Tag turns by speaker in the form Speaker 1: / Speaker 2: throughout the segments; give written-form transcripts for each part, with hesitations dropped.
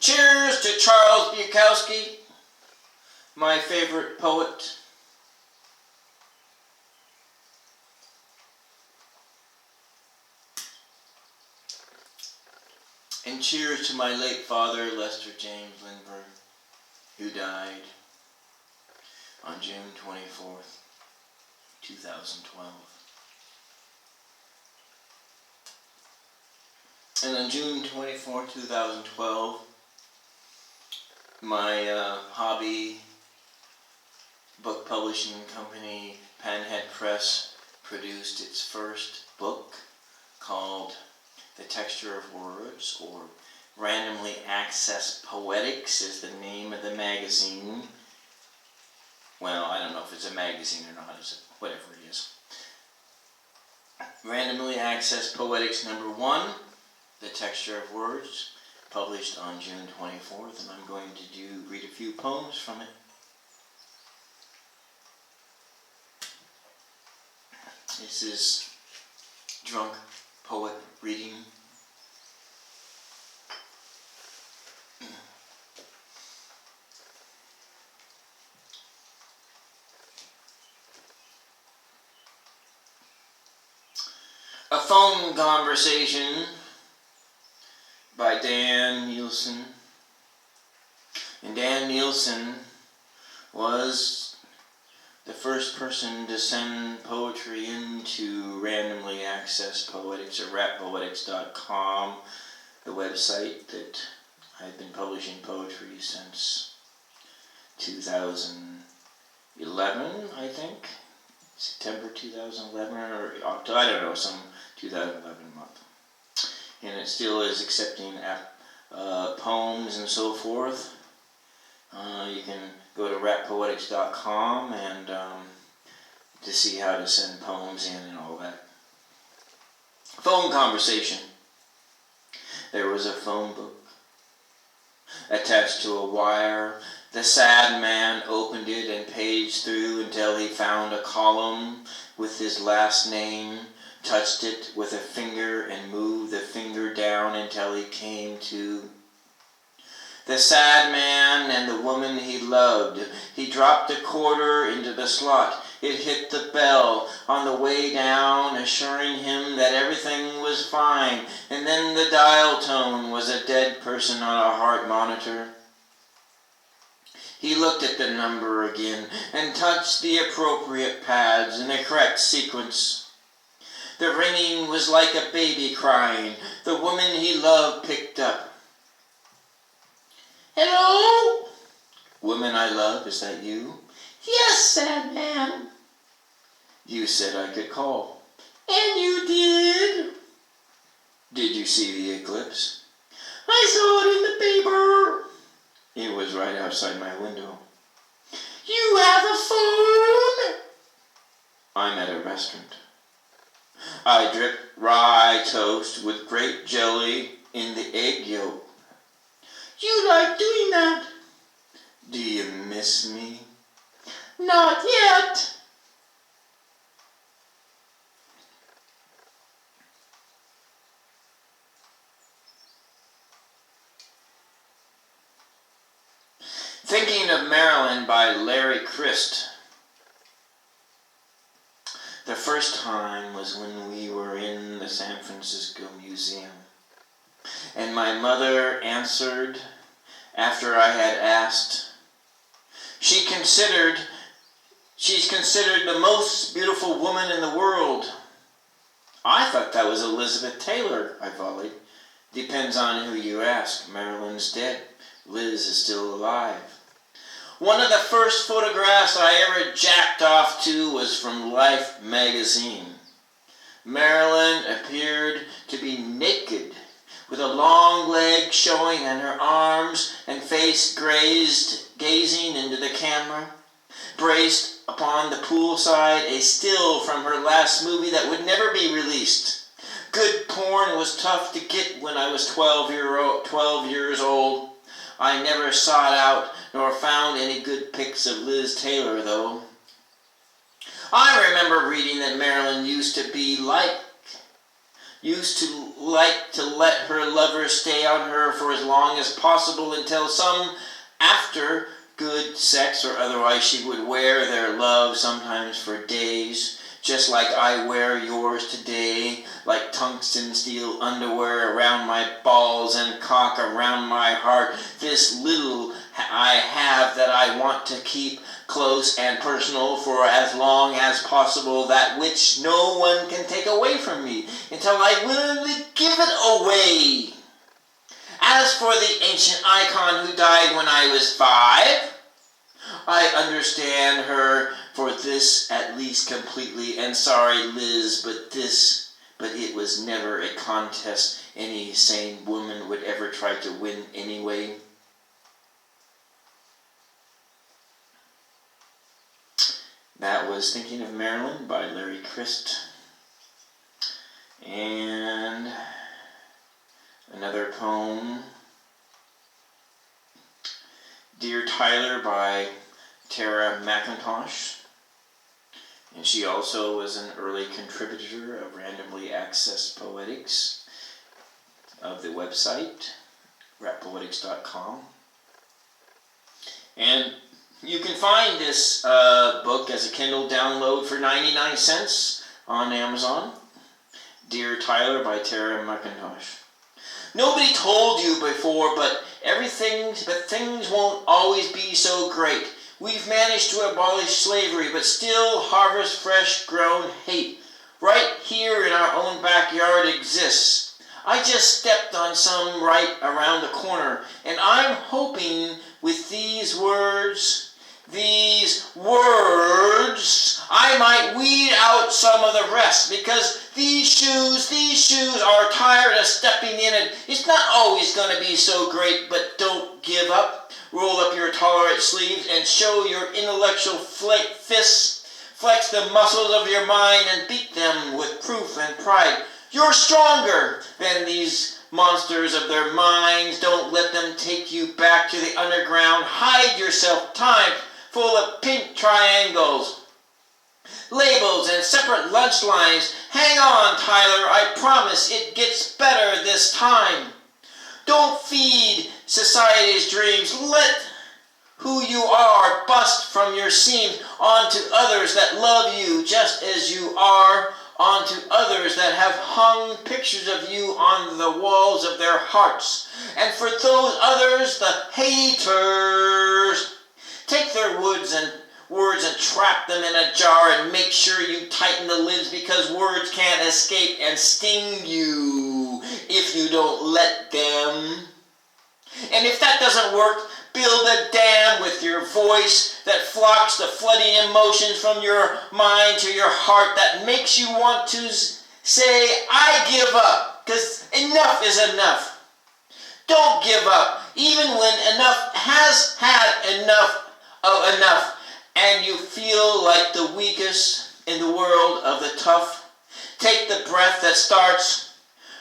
Speaker 1: Cheers to Charles Bukowski, my favorite poet. And cheers to my late father, Lester James Lindbergh, who died on June 24th, 2012. And on June 24th, 2012, my hobby book publishing company, Penhead Press, produced its first book called The Texture of Words, or Randomly Accessed Poetics is the name of the magazine. Well, I don't know if it's a magazine or not, whatever it is. Randomly Accessed Poetics #1, The Texture of Words, published on June 24th, and I'm going to read a few poems from it. This is drunk poet reading. A Phone Conversation by Dan Nielsen. And Dan Nielsen was the first person to send poetry into Randomly Accessed Poetics, or RAPoetics.com, the website that I've been publishing poetry since 2011, I think. September 2011 or October, I don't know, some 2011 month. And it still is accepting poems and so forth. You can go to RAPoetics.com and to see how to send poems in and all that. Phone conversation. There was a phone book attached to a wire. The sad man opened it and paged through until he found a column with his last name, touched it with a finger and moved the finger down until he came to the sad man and the woman he loved. He dropped a quarter into the slot. It hit the bell on the way down, assuring him that everything was fine. And then the dial tone was a dead person on a heart monitor. He looked at the number again and touched the appropriate pads in the correct sequence. The ringing was like a baby crying. The woman he loved picked up. Hello? Woman I love, is that you? Yes, sad man. You said I could call. And you did. Did you see the eclipse? I saw it in the paper. It was right outside my window. You have a phone? I'm at a restaurant. I drip rye toast with grape jelly in the egg yolk. You like doing that? Do you miss me? Not yet. Thinking of Maryland by Larry Crist. The first time was when we were in the San Francisco Museum, and my mother answered after I had asked. She's considered the most beautiful woman in the world. I thought that was Elizabeth Taylor, I volleyed. Depends on who you ask. Marilyn's dead. Liz is still alive. One of the first photographs I ever jacked off to was from Life magazine. Marilyn appeared to be naked, with a long leg showing and her arms and face gazing into the camera. Braced upon the poolside, a still from her last movie that would never be released. Good porn was tough to get when I was 12 years old. I never sought out nor found any good pics of Liz Taylor, though. I remember reading that Marilyn used to be like used to like to let her lover stay on her for as long as possible until some after good sex or otherwise she would wear their love sometimes for days, just like I wear yours today, like tungsten steel underwear around my balls and cock around my heart. This little I have that I want to keep close and personal for as long as possible, that which no one can take away from me until I willingly give it away. As for the ancient icon who died when I was 5, I understand her for this at least completely, and sorry Liz, but it was never a contest any sane woman would ever try to win anyway. That was Thinking of Marilyn by Larry Crist. And another poem, Dear Tyler by Tera McIntosh. And she also was an early contributor of randomly accessed poetics of the website, RAPoetics.com. And you can find this book as a Kindle download for 99 cents on Amazon. Dear Tyler by Tera McIntosh. Nobody told you before, but things won't always be so great. We've managed to abolish slavery, but still harvest fresh grown hate. Right here in our own backyard exists. I just stepped on some right around the corner, and I'm hoping with these words, I might weed out some of the rest, because these shoes are tired of stepping in it. It's not always going to be so great, but don't give up. Roll up your tolerant sleeves and show your intellectual fists. Flex the muscles of your mind and beat them with proof and pride. You're stronger than these monsters of their minds. Don't let them take you back to the underground. Hide yourself, time full of pink triangles, labels, and separate lunch lines. Hang on, Tyler, I promise it gets better this time. Don't feed society's dreams. Let who you are bust from your seams onto others that love you just as you are, onto others that have hung pictures of you on the walls of their hearts. And for those others, the haters, take their words and trap them in a jar and make sure you tighten the lids, because words can't escape and sting you if you don't let them. And if that doesn't work, build a dam with your voice that flocks the flooding emotions from your mind to your heart that makes you want to say, I give up, because enough is enough. Don't give up, even when enough has had enough of enough, and you feel like the weakest in the world of the tough. Take the breath that starts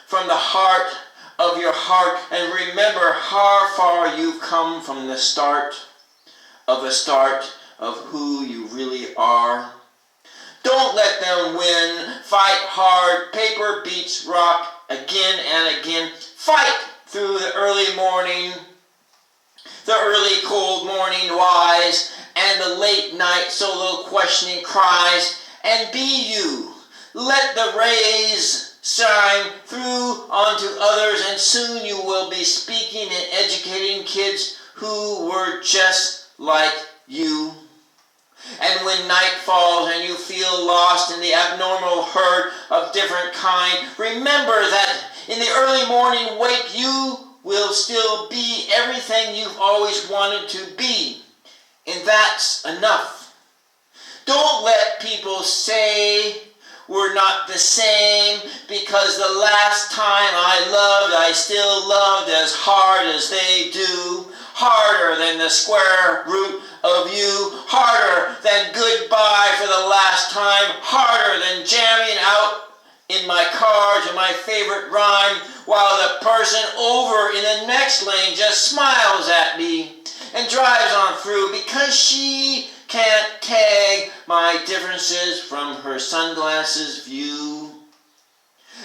Speaker 1: from the heart of your heart, and remember how far you've come from the start of who you really are. Don't let them win. Fight hard. Paper beats rock again and again. Fight through the early morning, the early cold morning wise, and the late night solo questioning cries, and be you. Let the rays shine through onto others, and soon you will be speaking and educating kids who were just like you. And when night falls and you feel lost in the abnormal herd of different kind, remember that in the early morning wake you will still be everything you've always wanted to be. And that's enough. Don't let people say we're not the same, because the last time I loved, I still loved as hard as they do. Harder than the square root of you. Harder than goodbye for the last time. Harder than jamming out in my car to my favorite rhyme while the person over in the next lane just smiles at me and drives on through because she can't tag my differences from her sunglasses view.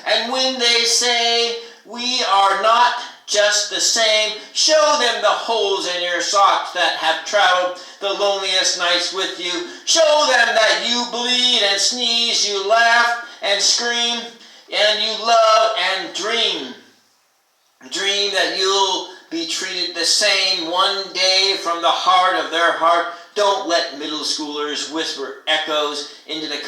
Speaker 1: And when they say, we are not just the same, show them the holes in your socks that have traveled the loneliest nights with you. Show them that you bleed and sneeze, you laugh and scream, and you love and dream. Dream that you'll be treated the same one day from the heart of their heart. Don't let middle schoolers whisper echoes into the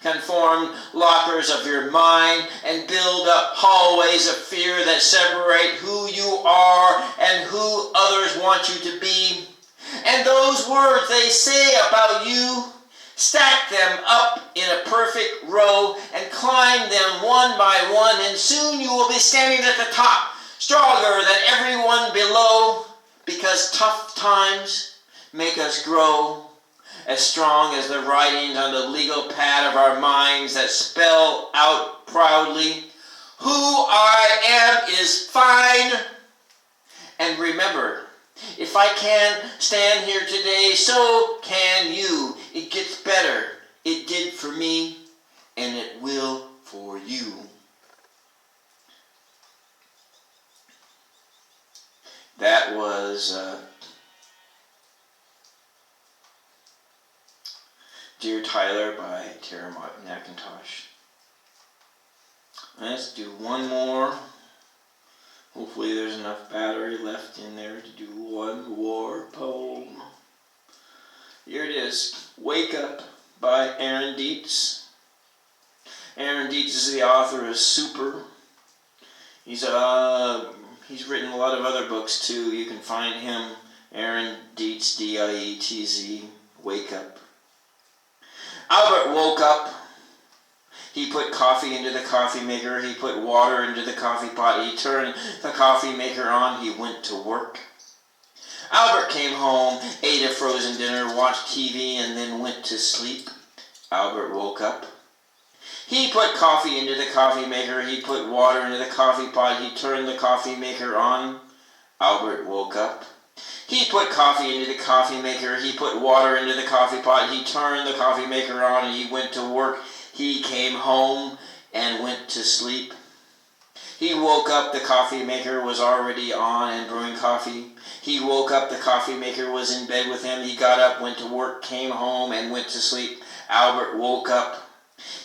Speaker 1: conformed lockers of your mind and build up hallways of fear that separate who you are and who others want you to be. And those words they say about you, stack them up in a perfect row and climb them one by one, and soon you will be standing at the top, stronger than everyone below, because tough times make us grow, as strong as the writings on the legal pad of our minds that spell out proudly, who I am is fine. And remember, if I can stand here today, so can you. It gets better. It did for me, and it will for you. That was Dear Tyler by Tera McIntosh. Let's do one more. Hopefully there's enough battery left in there to do one more poem. Here it is. Wake Up by Dietz. Dietz is the author of Super. He's written a lot of other books too. You can find him, Dietz, Dietz, Wake Up. Albert woke up. He put coffee into the coffee maker. He put water into the coffee pot. He turned the coffee maker on. He went to work. Albert came home, ate a frozen dinner, watched TV, and then went to sleep. Albert woke up. He put coffee into the coffee maker. He put water into the coffee pot. He turned the coffee maker on. Albert woke up. He put coffee into the coffee maker. He put water into the coffee pot. He turned the coffee maker on, and he went to work. He came home and went to sleep. He woke up. The coffee maker was already on and brewing coffee. He woke up. The coffee maker was in bed with him. He got up, went to work, came home, and went to sleep. Albert woke up.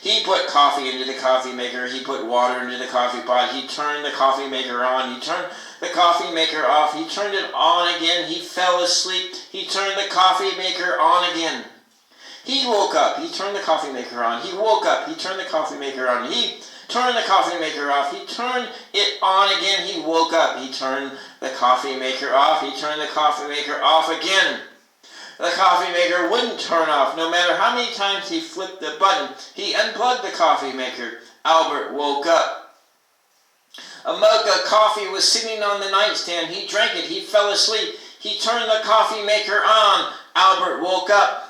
Speaker 1: He put coffee into the coffee maker. He put water into the coffee pot. He turned the coffee maker on. He turned the coffee maker off. He turned it on again. He fell asleep. He turned the coffee maker on again. He woke up. He turned the coffee maker on. He woke up. He turned the coffee maker on. He turned the coffee maker off. He turned it on again. He woke up. He turned the coffee maker off. He turned the coffee maker off again. The coffee maker wouldn't turn off. No matter how many times he flipped the button, he unplugged the coffee maker. Albert woke up. A mug of coffee was sitting on the nightstand. He drank it. He fell asleep. He turned the coffee maker on. Albert woke up.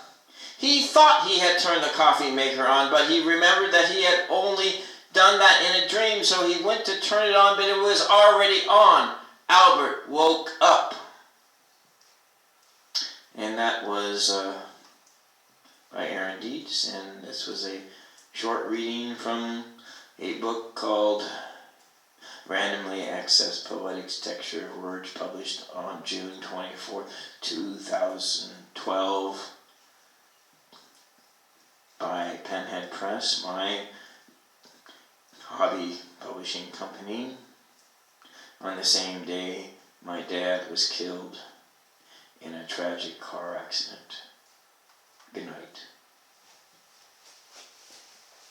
Speaker 1: He thought he had turned the coffee maker on, but he remembered that he had only done that in a dream, so he went to turn it on, but it was already on. Albert woke up. And that was by Dietz, and this was a short reading from a book called Randomly Accessed Poetics, Texture of Words, published on June 24, 2012 by Penhead Press, my hobby publishing company. On the same day, my dad was killed in a tragic car accident.